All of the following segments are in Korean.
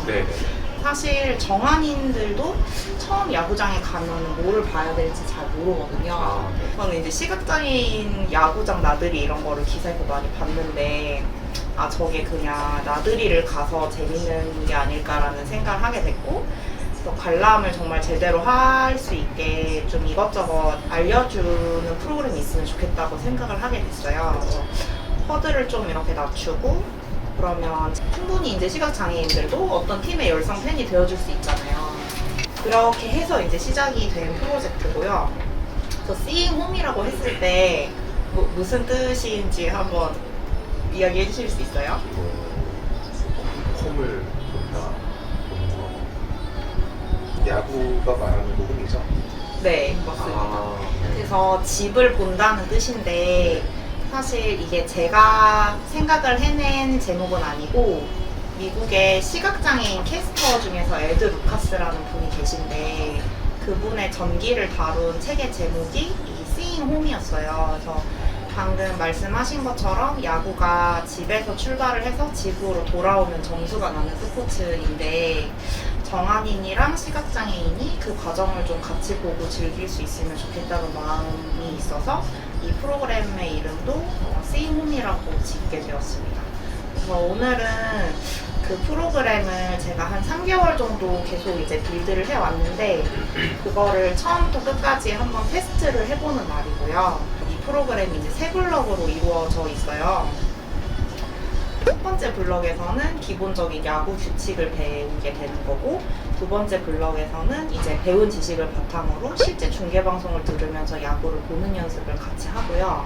있잖아요. 네네. 사실 정한인들도 처음 야구장에 가면 뭐를 봐야 될지 잘 모르거든요. 아, 네. 저는 이제 시각장애인 야구장 나들이 이런 거를 기사에서 많이 봤는데 아 저게 그냥 나들이를 가서 재밌는 게 아닐까라는 생각을 하게 됐고 그래서 관람을 정말 제대로 할 수 있게 좀 이것저것 알려주는 프로그램이 있으면 좋겠다고 생각을 하게 됐어요. 그래서 허들을 좀 이렇게 낮추고 그러면 충분히 이제 시각장애인들도 어떤 팀의 열성 팬이 되어줄 수 있잖아요. 그렇게 해서 이제 시작이 된 프로젝트고요. 그래서 Seeing Home이라고 했을 때 무슨 뜻인지 한번 이야기해 주실 수 있어요? 홈을 본다. 야구가 말하는 거 홈이죠? 네, 맞습니다. 아, 그래서 집을 본다는 뜻인데 사실 이게 제가 생각을 해낸 제목은 아니고 미국의 시각장애인 캐스터 중에서 에드 루카스라는 분이 계신데 그분의 전기를 다룬 책의 제목이 이 Seeing Home이었어요. 그래서 방금 말씀하신 것처럼 야구가 집에서 출발을 해서 집으로 돌아오면 점수가 나는 스포츠인데 정한인이랑 시각장애인이 그 과정을 좀 같이 보고 즐길 수 있으면 좋겠다는 마음이 있어서 이 프로그램의 이름도 Seeing Home이라고 짓게 되었습니다. 그래서 오늘은 그 프로그램을 제가 한 3개월 정도 계속 이제 빌드를 해왔는데 그거를 처음부터 끝까지 한번 테스트를 해보는 날이고요. 이 프로그램이 이제 세 블럭으로 이루어져 있어요. 첫 번째 블럭에서는 기본적인 야구 규칙을 배우게 되는 거고 두 번째 블럭에서는 이제 배운 지식을 바탕으로 실제 중계 방송을 들으면서 야구를 보는 연습을 같이 하고요.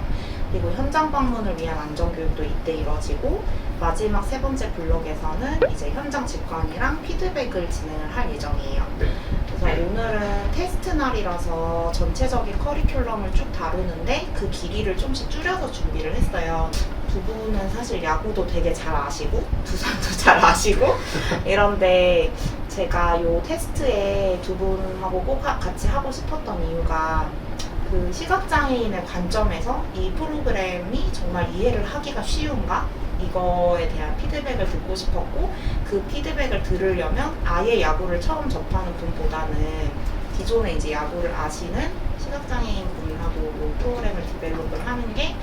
그리고 현장 방문을 위한 안전교육도 이때 이뤄지고 마지막 세 번째 블록에서는 이제 현장 직관이랑 피드백을 진행을 할 예정이에요. 네. 그래서 오늘은 테스트 날이라서 전체적인 커리큘럼을 쭉 다루는데 그 길이를 좀씩 줄여서 준비를 했어요. 두 분은 사실 야구도 되게 잘 아시고 두산도 잘 아시고 이런데 제가 요 테스트에 두 분하고 꼭 같이 하고 싶었던 이유가 그 시각장애인의 관점에서 이 프로그램이 정말 이해를 하기가 쉬운가? 이거에 대한 피드백을 듣고 싶었고 그 피드백을 들으려면 아예 야구를 처음 접하는 분보다는 기존에 이제 야구를 아시는 시각장애인 분하고 이 프로그램을 디벨롭을 하는 게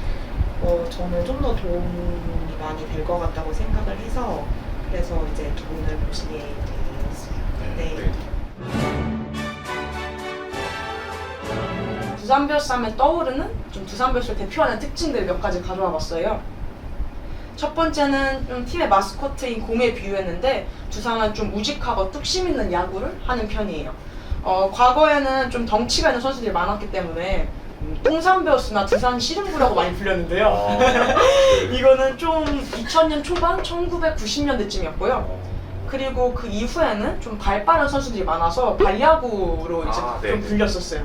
저는 좀 더 도움이 많이 될 것 같다고 생각을 해서 그래서 이제 두 분을 모시게 되었어요. 네. 두산 베어스 하면 떠오르는 좀 두산 베어스를 대표하는 특징들 몇 가지 가져와 봤어요. 첫 번째는 좀 팀의 마스코트인 곰에 비유했는데 두산은 좀 우직하고 뚝심 있는 야구를 하는 편이에요. 과거에는 좀 덩치가 있는 선수들이 많았기 때문에 통산 베어스나 두산 씨름부라고 많이 불렸는데요. 이거는 좀 2000년 초반 1990년대쯤이었고요. 그리고 그 이후에는 좀 발 빠른 선수들이 많아서 발야구로 이제 좀 불렸었어요.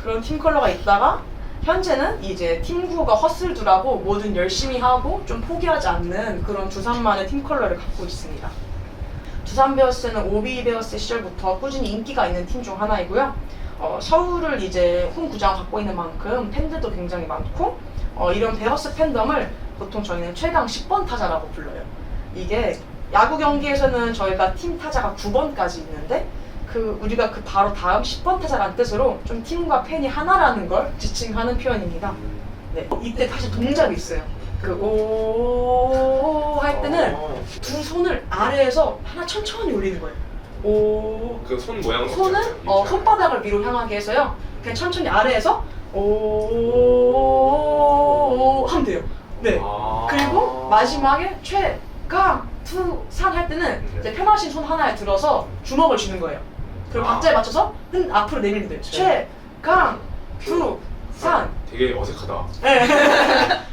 그런 팀 컬러가 있다가 현재는 이제 팀 구호가 허슬두라고 뭐든 열심히 하고 좀 포기하지 않는 그런 두산만의 팀 컬러를 갖고 있습니다. 두산 베어스는 오비 베어스 시절부터 꾸준히 인기가 있는 팀 중 하나이고요. 서울을 이제 홈 구장 갖고 있는 만큼 팬들도 굉장히 많고 이런 베어스 팬덤을 보통 저희는 최강 10번 타자라고 불러요. 이게 야구 경기에서는 저희가 팀 타자가 9번까지 있는데 우리가 그 바로 다음 10번 타자라는 뜻으로 좀 팀과 팬이 하나라는 걸 지칭하는 표현입니다. 네, 이때 사실 동작이 있어요. 오 할 때는 두 손을 아래에서 하나 천천히 올리는 거예요. 오. 그 손 모양은 손은 손바닥을 위로 향하게 해서요. 그냥 천천히 아래에서 오 하면 돼요. 네. 그리고 마지막에 최강 투산 할 때는 이제 편하신 손 하나에 들어서 주먹을 쥐는 거예요. 그리고 박자에 맞춰서 앞으로 내밀면 돼요. 최강 투산. 되게 어색하다. 네.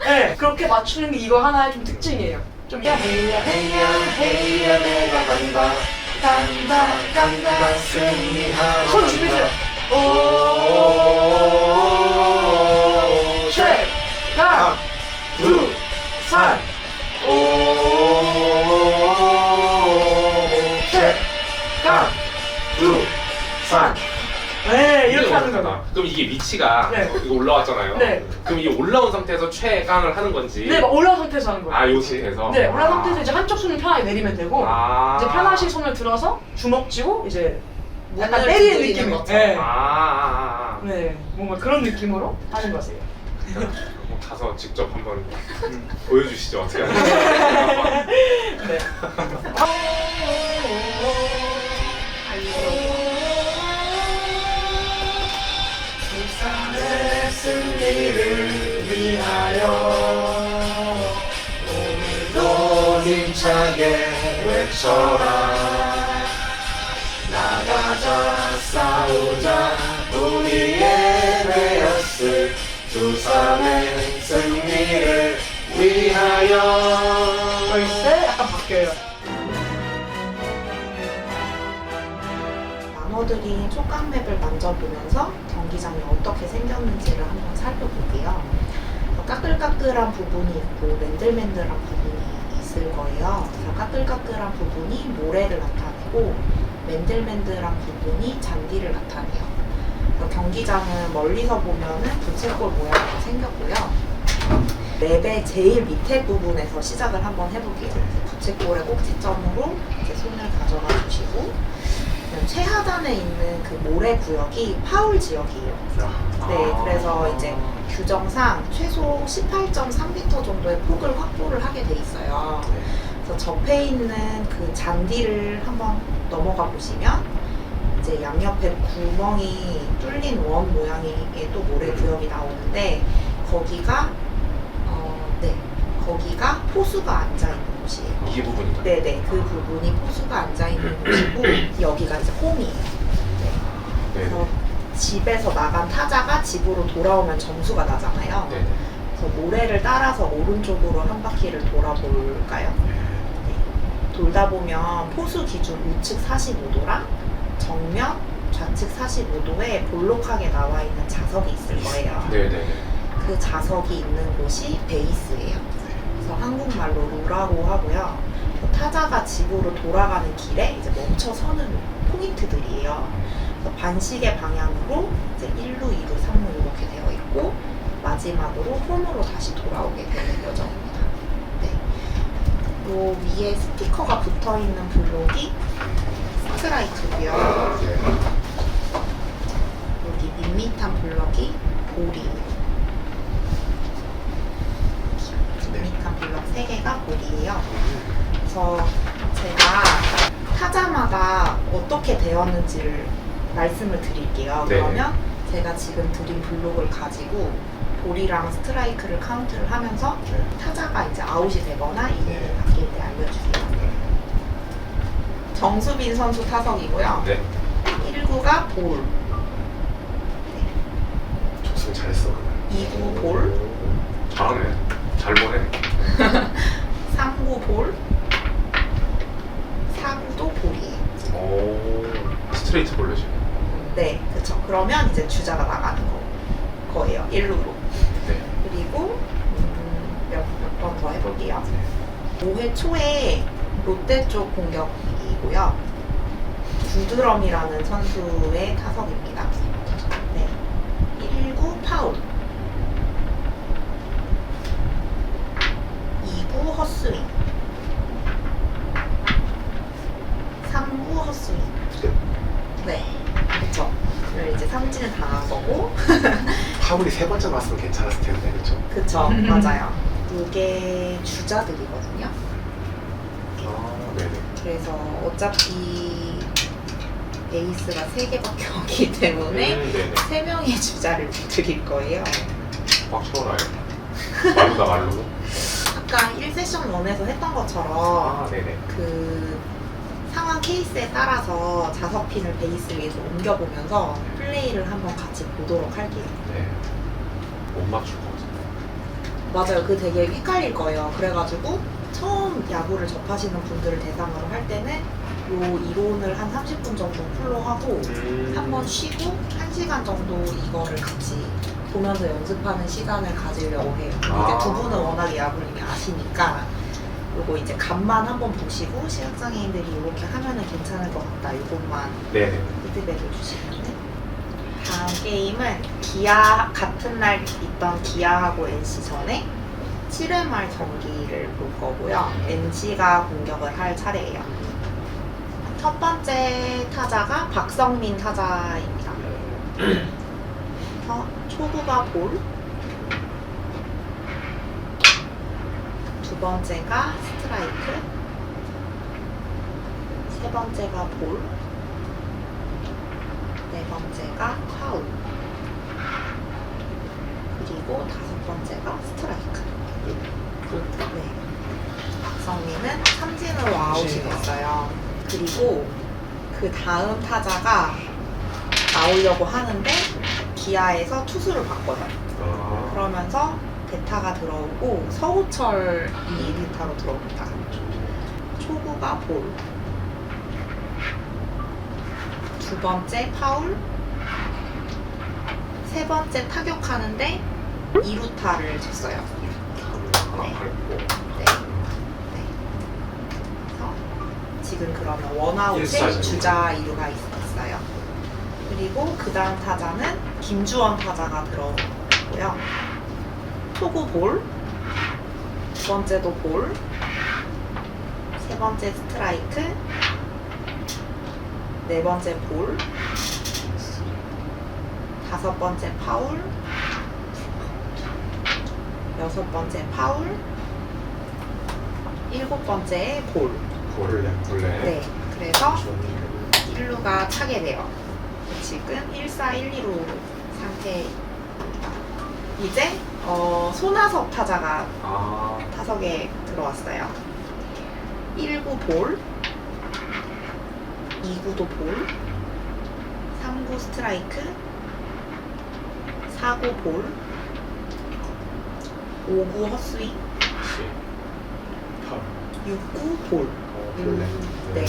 네. 그렇게 맞추는 게 이거 하나의 좀 특징이에요. 좀 헤이야 내가 간다 승리하러 손 준비해요. 오 최강 투산 오 최강 투산 네 이렇게 하는 거다. 그럼 그럼 이게 위치가 네. 이거 올라왔잖아요. 네. 그럼 이게 올라온 상태에서 최강을 하는 건지. 네, 막 올라온 상태에서 하는 거예요. 아, 요 상태에서. 네, 올라온 상태에서 이제 한쪽 손을 편하게 내리면 되고 아. 이제 편하신 손을 들어서 주먹 쥐고 이제 약간 문을 때리는 두드리는 느낌. 것처럼. 네. 아. 네, 뭔가 그런 느낌으로 하는 거세요. 그럼 가서 직접 한번 보여주시죠. 어떻게 하는지. 네. 세상의 승리를 위하여 오늘도 힘차게 외쳐라. 나가자 싸우자 우리의 베어스 두산의 승리를 위하여. 벌써 약간 바뀌어요. 나눠드린 촉감맵을 만져보면서 경기장이 어떻게 생겼는지를 한번 살펴볼게요. 까끌까끌한 부분이 있고 맨들맨들한 부분이 있을 거예요. 그래서 까끌까끌한 부분이 모래를 나타내고 맨들맨들한 부분이 잔디를 나타내요. 경기장은 멀리서 보면은 부채꼴 모양으로 생겼고요. 맵의 제일 밑에 부분에서 시작을 한번 해볼게요. 부채꼴의 꼭지점으로 이제 손을 가져가 주시고 최하단에 있는 그 모래 구역이 파울 지역이에요. 네, 그래서 이제 규정상 최소 18.3m 정도의 폭을 확보를 하게 돼 있어요. 그래서 접해 있는 그 잔디를 한번 넘어가 보시면 이제 양옆에 구멍이 뚫린 원 모양의 또 모래 구역이 나오는데 거기가 거기가 포수가 앉아 있는 곳이에요. 이 부분인가요? 네네, 그 부분이 포수가 앉아 있는 곳이고 여기가 이제 홈이에요. 네. 그래서 집에서 나간 타자가 집으로 돌아오면 점수가 나잖아요. 네. 그래서 모래를 따라서 오른쪽으로 한 바퀴를 돌아볼까요? 네. 돌다 보면 포수 기준 우측 45도랑 정면 좌측 45도에 볼록하게 나와 있는 자석이 있을 거예요. 네네. 그 자석이 있는 곳이 베이스예요. 그래서 한국말로 루라고 하고요. 타자가 집으로 돌아가는 길에 이제 멈춰 서는 포인트들이에요. 그래서 반시계 방향으로 이제 1루, 2루, 3루 이렇게 되어 있고 마지막으로 홈으로 다시 돌아오게 되는 여정입니다. 네. 요 위에 스티커가 붙어 있는 블록이 스트라이크고요. 여기 밋밋한 블럭이 볼이에요. 밋밋한 블럭 3개가 볼이에요. 그래서 제가 타자마다 어떻게 되었는지를 말씀을 드릴게요. 네. 그러면 제가 지금 드린 블록을 가지고 볼이랑 스트라이크를 카운트를 하면서 타자가 이제 아웃이 되거나 이닝이 바뀔 때 알려주세요. 정수빈 선수 타석이고요. 네. 1구가 볼, 줬으면 잘했어. 2구 볼, 잘하네. 잘 보네. 3구 볼, 4구도 볼이에요. 오. 스트레이트 볼레죠. 네, 그렇죠. 그러면 이제 주자가 나가는 거예요. 1루로. 네. 그리고 몇 번 더 해볼게요. 5회 초에 롯데 쪽 공격이고요. 구드럼이라는 선수의 타석입니다. 네. 1구 파울, 2구 헛스윙, 3구 헛스윙. 네, 그쵸. 그리고 이제 삼진을 당한 거고. 파울이 3번째 맞으면 괜찮았을 텐데, 그렇죠? 그쵸, 맞아요. 이게 주자들이거든요. 아, 네네. 그래서 어차피 에이스가 3개밖에 없기 때문에 네네. 3명의 주자를 드릴 거예요. 꽉 채워놔요. 말로다 말로. 아까 1세션 1에서 했던 것처럼 아, 네네. 그 상황 케이스에 따라서 자석핀을 베이스 위에서 옮겨보면서 플레이를 한번 같이 보도록 할게요. 네. 못 맞출 것 같은데. 맞아요. 그 되게 헷갈릴 거예요. 그래가지고 처음 야구를 접하시는 분들을 대상으로 할 때는 요 이론을 한 30분 정도 풀로 하고 한번 쉬고 1시간 정도 이거를 같이 보면서 연습하는 시간을 가지려고 해요. 아. 이제 두 분은 워낙에 야구를 이미 아시니까 요거 이제 간만 한번 보시고 시각장애인들이 이렇게 하면은 괜찮을 것 같다. 요것만 네네. 피드백을 주시면은 다음 게임은 기아 같은 날 있던 기아하고 NC전에 7회 말 경기를 볼 거고요. NC가 공격을 할 차례예요. 첫 번째 타자가 박성민 타자입니다. 초구가 볼, 두 번째가 스트라이크, 세 번째가 볼, 네 번째가 파울, 그리고 다섯 번째가 스트라이크. 네. 박성민은 삼진으로 아웃이 됐어요. 그리고 그 다음 타자가 나오려고 하는데 기아에서 투수를 바꿔요. 그러면서 베타가 들어오고 서우철이 베타로 들어옵니다. 초구가 볼, 두 번째 파울, 세 번째 타격하는데 2루타를 쳤어요. 하나 네. 밟고. 네. 네. 그래서 지금 그러면 원아웃에 일사죠. 주자 2루가 있어요. 그리고 그 다음 타자는 김주원 타자가 들어오고요. 초구 볼, 두 번째도 볼, 세 번째 스트라이크, 네 번째 볼, 다섯 번째 파울, 여섯 번째 파울, 일곱 번째 볼. 볼래. 네, 그래서 좋은 1루가 차게 돼요. 지금 1-4, 1-2루 상태입니다. 이제 손아섭 타자가 아, 타석에 들어왔어요. 1구 볼, 2구도 볼, 3구 스트라이크, 4구 볼, 5구 헛스윙, 혹시. 6구 볼. 볼래. 네.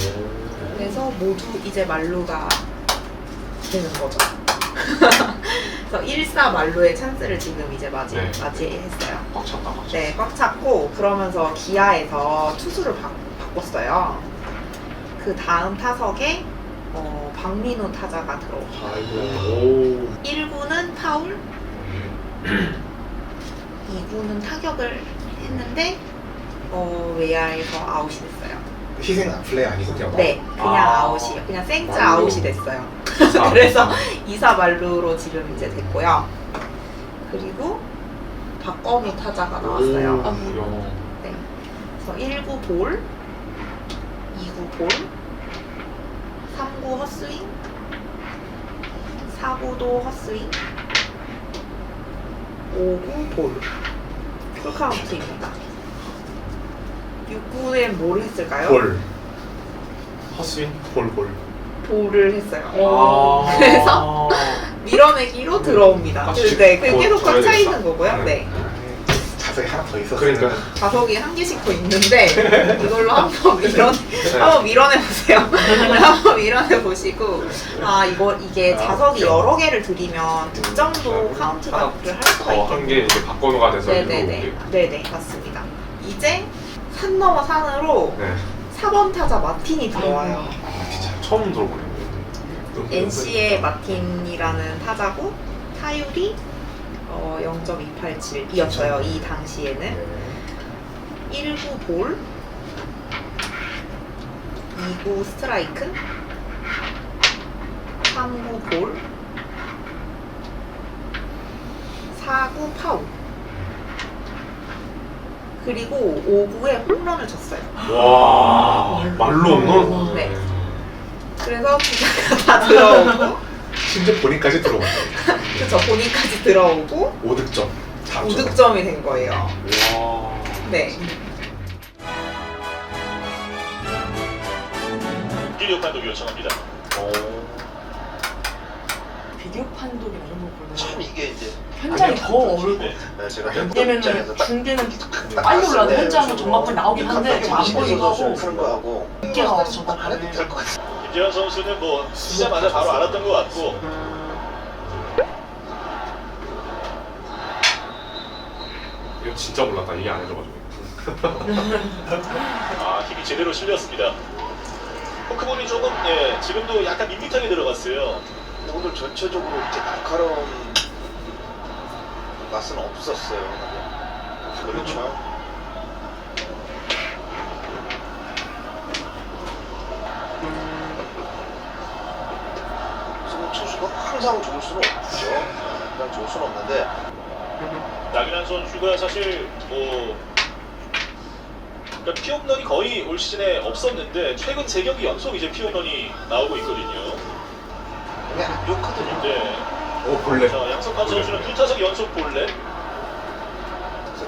그래서 모두 이제 만루가 되는 거죠. 그래서 1-4 만루의 찬스를 지금 이제 맞이했어요. 꽉 찼다, 꽉 찼다. 네, 꽉 찼고 그러면서 기아에서 투수를 바꿨어요. 그 다음 타석에 박민우 타자가 들어오고 아이고. 1구는 파울, 2구는 타격을 했는데 외야에서 아웃이 됐어요. 희생 플레이 아니군요. 네, 그냥 아. 아웃이에요. 그냥 생짜 말로. 아웃이 됐어요. 아, 그래서 2사 말루로 지금 이제 됐고요. 그리고 박건우 타자가 나왔어요. 오. 무려. 네. 그래서 1구 볼, 2구 볼, 3구 헛스윙, 4구도 헛스윙, 5구 볼. 풀카운트입니다. 6구엔 뭘 했을까요? 볼. 헛스윙. 볼. 볼을 했어요. 아. 그래서 밀어내기로 들어옵니다. 같이 네, 그게 볼 계속 꽉 줘야 차 되겠다. 있는 거고요. 네. 자석이 하나 더 있었어. 그러니까. 좌석이 한 개씩 더 있는데 이걸로 한번 밀어내 보세요. 한번 밀어내 보시고 이게 자석이 여러 개를 들이면 득점도 카운트를 할 수가 있겠네요. 한개 이제 박건우가 돼서 네네 맞습니다. 이제 산 넘어 산으로 네. 4번 타자 마틴이 들어와요. 아, 진짜. 처음 들어보네요. NC의 마틴이라는 타자고 타율이 0.287이었어요. 이 당시에는. 네. 1구 볼, 2구 스트라이크, 3구 볼, 4구 파울, 그리고 5구에 홈런을 쳤어요. 와, 말로 홈런? 네. 그래서 기자가 다 들어오고, 심지어 본인까지 들어갔다. 그쵸, 본인까지 들어오고 5득점. 5득점이 된 거예요. 와. 네. 비디오 판독 요청합니다. 비디오 판독이나 이런 거 참 보면 이게 이제 현장이 더 어려울 것 네, 같아요. 제가 왜냐면은 현장에서 중계는 빨리 올라도 현장은 전반부에 나오긴 한데 좀 안 보이고 하고 그런 거 하고 늦게 나와서 전반 안 해도 가면 될 것 같아요. 김재현 선수는 뭐 시자마자 바로 알았던 것 같고 이거 진짜 몰랐다. 이게 안 해줘가지고. 힘이 제대로 실렸습니다. 포크볼이 조금 지금도 약간 밋밋하게 들어갔어요. 오늘 전체적으로 이렇게 날카로운 맛은 없었어요. 그렇죠. 그래서 투수가 항상 좋을 수는 없죠. 항상 좋을 수는 없는데 나균환 선수가 사실 뭐 그러니까 피홈런이 거의 올 시즌에 없었는데 최근 3경기 연속 이제 피홈런이 나오고 있거든요. 이게 안 좋거든요. 네. 오 볼래. 자, 양석환 선수는 2타석 연속 볼넷.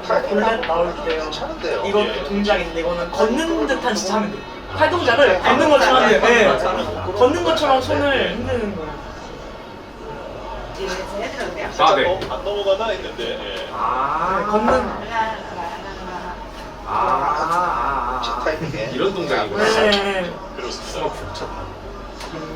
볼넷 나올 때요. 괜찮은데요. 이것도 예. 동작인데 이거는 걷는 듯한 짓 하면 돼요. 팔 동작을 걷는 것처럼 하면 돼요. 네. 걷는 것처럼 손을 흔드는 거예요. 이제 해드려도 돼요? 아, 네. 안 넘어가나 했는데. 예. 네, 아, 걷는 타이밍에 이런 동작이구나. 네. 그렇습니다. 붙였다.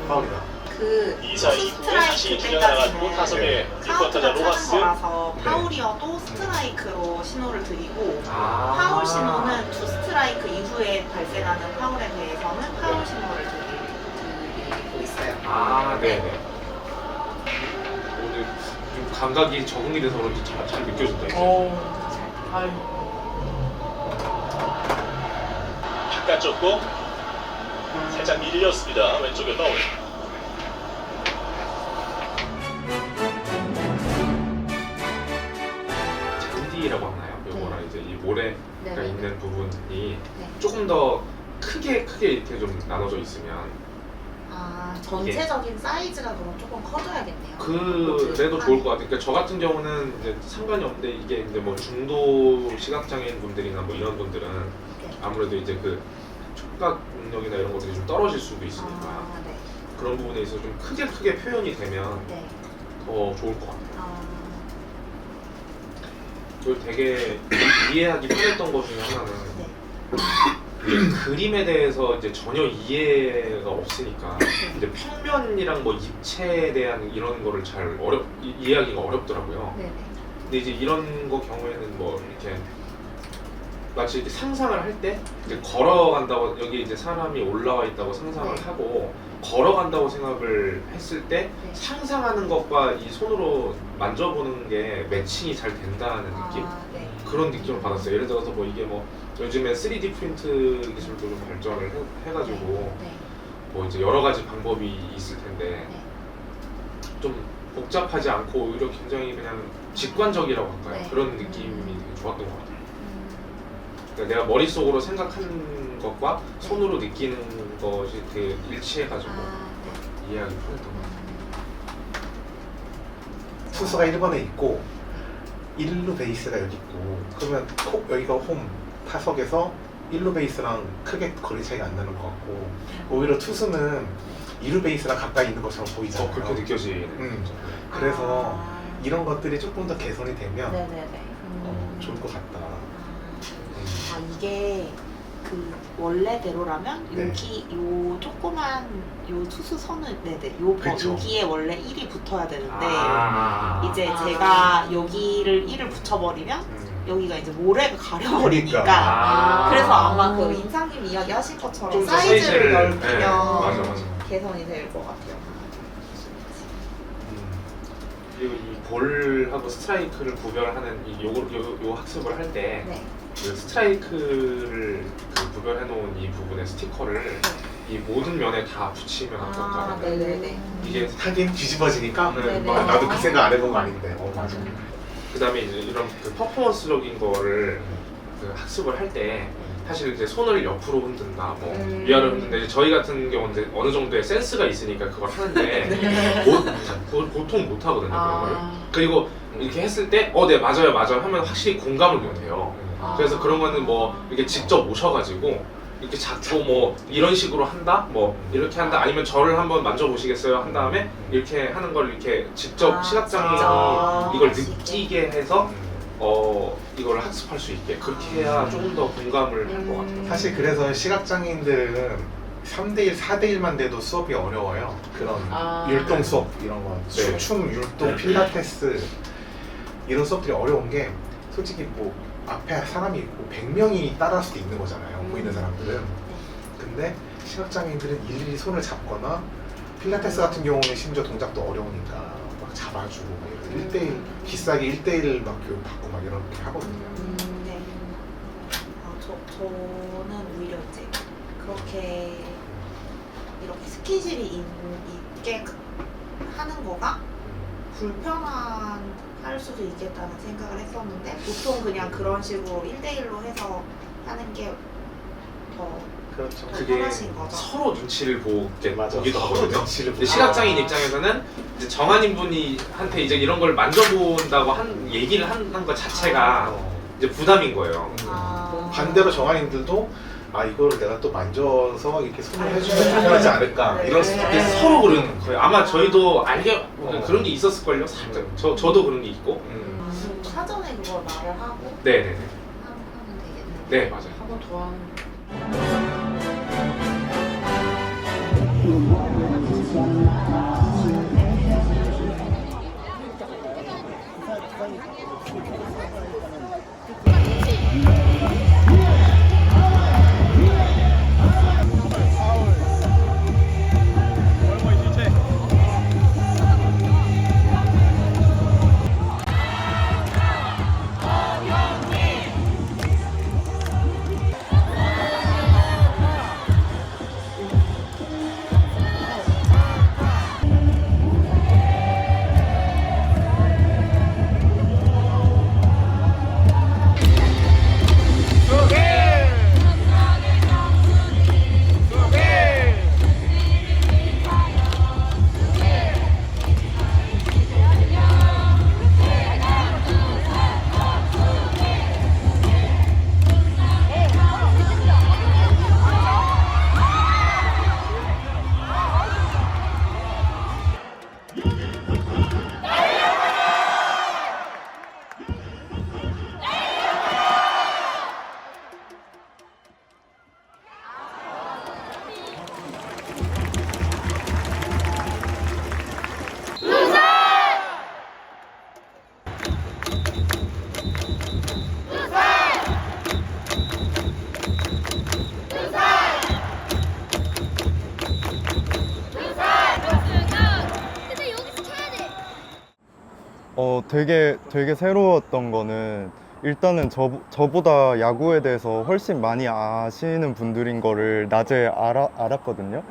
파울이다. 그 2사 이후에 다시 주자가 나가고 타석에 1번 타자 카운트가 찾은 로하스. 거라서 네. 파울이어도 스트라이크로 신호를 드리고 아. 파울 신호는 투 스트라이크 이후에 발생하는 파울에 대해서는 파울 신호를 드리고 있어요. 아, 네네. 오늘 좀 감각이 적응이 돼서 그런지 잘 느껴진다. 이제. 아유. 바깥쪽고 살짝 밀렸습니다. 왼쪽에 파울. 잔디라고 하나요? 요거랑 이제 이 모래가 네. 있는 부분이 네. 조금 더 크게 이렇게 좀 나눠져 있으면 아, 전체적인 사이즈가 그럼 조금 커져야겠네요. 그래도 좋을 것 같아요. 그러니까 저 같은 경우는 이제 상관이 없는데 이게 이제 뭐 중도 시각장애인 분들이나 뭐 이런 분들은 아무래도 이제 그 촉각 능력이나 이런 것들이 좀 떨어질 수도 있으니까 아, 네. 그런 부분에 있어서 좀 크게 표현이 되면 네. 더 좋을 것 같아요. 아, 그리고 되게 이해하기 편했던 것 중에 하나는 네. 이게 그림에 대해서 이제 전혀 이해가 없으니까 이제 평면이랑 뭐 입체에 대한 이런 거를 잘 이해하기가 어렵더라고요. 네네. 근데 이제 이런 거 경우에는 뭐 이렇게 마치 이렇게 상상을 할 때 이제 걸어간다고 여기 이제 사람이 올라와 있다고 상상을 네. 하고 걸어간다고 생각을 했을 때 네. 상상하는 것과 이 손으로 만져보는 게 매칭이 잘 된다는 느낌? 아, 네. 그런 느낌을 받았어요. 예를 들어서 뭐 이게 뭐 요즘에 3D 프린트 기술도 좀 발전을 해가지고 네. 뭐 이제 여러 가지 방법이 있을 텐데 네. 좀 복잡하지 않고 오히려 굉장히 그냥 직관적이라고 할까요? 네. 그런 느낌이 되게 좋았던 것 같아요. 그러니까 내가 머릿속으로 생각하는 것과 손으로 느끼는 것이 되게 일치해가지고 아, 네. 이해하기 편했던 것 같아요. 투수가 1번에 있고 1루 베이스가 여기 있고 그러면 여기가 홈 타석에서 1루 베이스랑 크게 거리 차이가 안 나는 것 같고 오히려 투수는 2루 베이스랑 가까이 있는 것처럼 보이잖아요. 그렇게 느껴지는 거죠. 그래서 아. 이런 것들이 조금 더 개선이 되면 네네네. 좋을 것 같다. 아, 이게 그 원래대로라면 네. 여기 요 조그만 요 투수 선을 네네 요 그쵸. 여기에 원래 1이 붙어야 되는데 이제 아. 제가 여기를 1을 붙여버리면 여기가 이제 모래가 가려버리니까 그러니까. 그래서 아마 그 인상님 이야기하신 것처럼 좀 더 사이즈를 사이즈를, 넓히면 네, 맞아. 개선이 될 것 같아요. 그리고 이 볼하고 스트라이크를 구별하는 요 학습을 할 때 네. 그 스트라이크를 그 구별해 놓은 이 부분의 스티커를 이 모든 면에 다 붙이면 어떨까 아, 하는 네네네. 이게 하긴 뒤집어지니까 네, 나도 그 생각 안 해본 거 아닌데. 맞아. 그다음에 이제 이런 그 퍼포먼스적인 거를 그 학습을 할 때 사실 이제 손을 옆으로 흔든다, 뭐 위아래로 흔든다. 이제 저희 같은 경우는 이제 어느 정도의 센스가 있으니까 그걸 하는데 그걸 보통 못 하거든요. 그런 거를. 그리고 이렇게 했을 때 네 맞아요 하면 확실히 공감을 못 해요. 그래서 그런 거는 뭐 이렇게 직접 오셔가지고 이렇게 잡고 뭐 이런 식으로 한다, 뭐 이렇게 한다, 아니면 저를 한번 만져보시겠어요 한 다음에 이렇게 하는 걸 이렇게 직접 시각장애인이 진짜. 이걸 느끼게 해서 이걸 학습할 수 있게 그렇게 해야 조금 더 공감을 할 것 같아요. 사실 그래서 시각장애인들은 3대1, 4대1만 돼도 수업이 어려워요. 그런 율동 수업 이런 거, 네. 춤, 율동, 필라테스 이런 수업들이 어려운 게 솔직히 뭐 앞에 사람이 있고 100명이 따라할 수도 있는 거잖아요. 보이는 사람들은. 근데 시각장애인들은 일일이 손을 잡거나 필라테스 같은 경우는 심지어 동작도 어려우니까 막 잡아주고 막 이런 1대1 비싸게 1대1 막 교육 받고 막 이렇게 하거든요. 네. 저는 오히려 이제 그렇게 이렇게 스킨십이 있게 하는 거가 불편할 수도 있겠다는 생각을 했었는데 보통 그냥 그런 식으로 1대1로 해서 하는 게 더 그렇죠. 그게 편하신 거죠. 서로 눈치를 보기도 서로 하거든요. 눈치를 근데 보고. 시각장애인 입장에서는 이제 정한인 분이 한테 이제 이런 걸 만져본다고 얘기를 하는 것 자체가 어. 이제 부담인 거예요. 반대로 정한인들도 아 이거를 내가 또 만져서 이렇게 손을 해주면 불편하지 않을까 네. 이럴 수도 이게 있어요. 서로 그러는 거예요. 아마 저희도 어. 그런 게 있었을걸요. 살짝 저도 그런 게 있고. 사전에 그걸 말을 하고 네네네. 하면 되겠네요. 네 맞아요. 한 번 더 하는. 되게 새로웠던 거는 일단은 저보다 야구에 대해서 훨씬 많이 아시는 분들인 거를 낮에 알았거든요.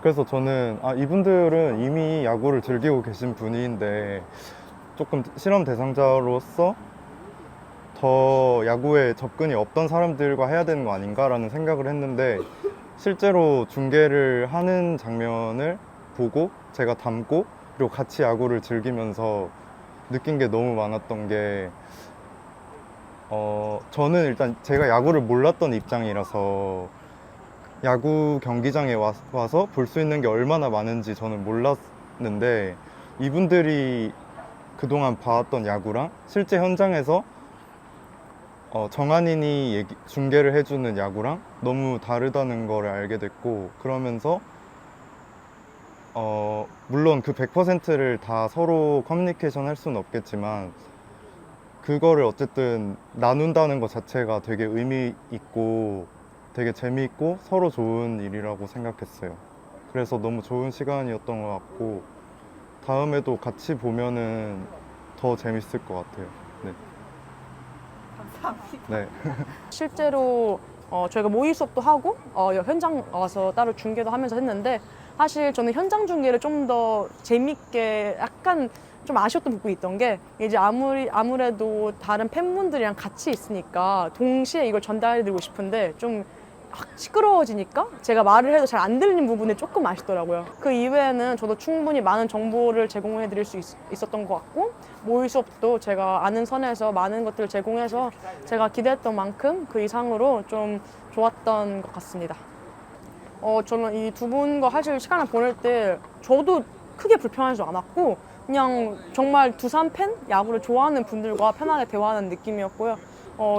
그래서 저는 이분들은 이미 야구를 즐기고 계신 분인데 조금 실험 대상자로서 더 야구에 접근이 없던 사람들과 해야 되는 거 아닌가라는 생각을 했는데 실제로 중계를 하는 장면을 보고 제가 담고 그리고 같이 야구를 즐기면서 느낀 게 너무 많았던 게 저는 일단 제가 야구를 몰랐던 입장이라서 야구 경기장에 와서 볼 수 있는 게 얼마나 많은지 저는 몰랐는데 이분들이 그동안 봐왔던 야구랑 실제 현장에서 정한인이 중계를 해주는 야구랑 너무 다르다는 걸 알게 됐고 그러면서 물론 그 100%를 다 서로 커뮤니케이션 할 수는 없겠지만 그거를 어쨌든 나눈다는 것 자체가 되게 의미 있고 되게 재미있고 서로 좋은 일이라고 생각했어요. 그래서 너무 좋은 시간이었던 것 같고 다음에도 같이 보면은 더 재밌을 것 같아요. 네. 감사합니다. 네. 실제로 저희가 모의 수업도 하고 현장 와서 따로 중계도 하면서 했는데 사실 저는 현장 중계를 좀 더 재밌게 약간 좀 아쉬웠던 부분이 있던 게 이제 아무래도 다른 팬분들이랑 같이 있으니까 동시에 이걸 전달해드리고 싶은데 좀 시끄러워지니까 제가 말을 해도 잘 안 들리는 부분이 조금 아쉽더라고요. 그 이외에는 저도 충분히 많은 정보를 제공해 드릴 수 있었던 것 같고 모의 수업도 제가 아는 선에서 많은 것들을 제공해서 제가 기대했던 만큼 그 이상으로 좀 좋았던 것 같습니다. 저는 이 두 분과 사실 시간을 보낼 때 저도 크게 불편하지 않았고 그냥 정말 두산 팬, 야구를 좋아하는 분들과 편하게 대화하는 느낌이었고요.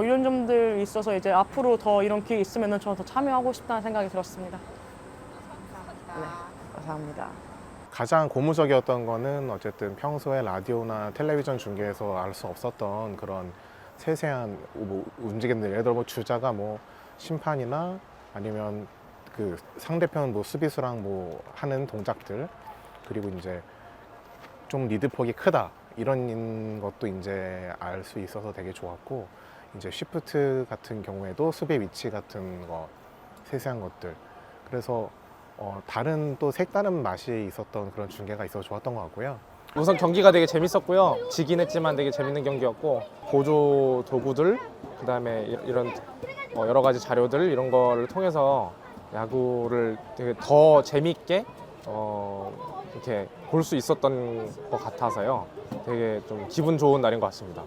이런 점들 있어서 이제 앞으로 더 이런 기회 있으면 저는 더 참여하고 싶다는 생각이 들었습니다. 감사합니다. 감사합니다. 가장 고무적이었던 거는 어쨌든 평소에 라디오나 텔레비전 중계에서 알 수 없었던 그런 세세한 움직임들, 예를 들어 주자가 심판이나 아니면 그 상대편 수비수랑 하는 동작들 그리고 이제 좀 리드폭이 크다 이런 것도 이제 알 수 있어서 되게 좋았고, 이제 쉬프트 같은 경우에도 수비 위치 같은 거 세세한 것들, 그래서 다른 또 색다른 맛이 있었던 그런 중계가 있어서 좋았던 것 같고요. 우선 경기가 되게 재밌었고요. 지긴 했지만 되게 재밌는 경기였고, 보조 도구들, 그다음에 이런 여러 가지 자료들 이런 거를 통해서 야구를 되게 더 재밌게 이렇게 볼 수 있었던 것 같아서요. 되게 좀 기분 좋은 날인 것 같습니다.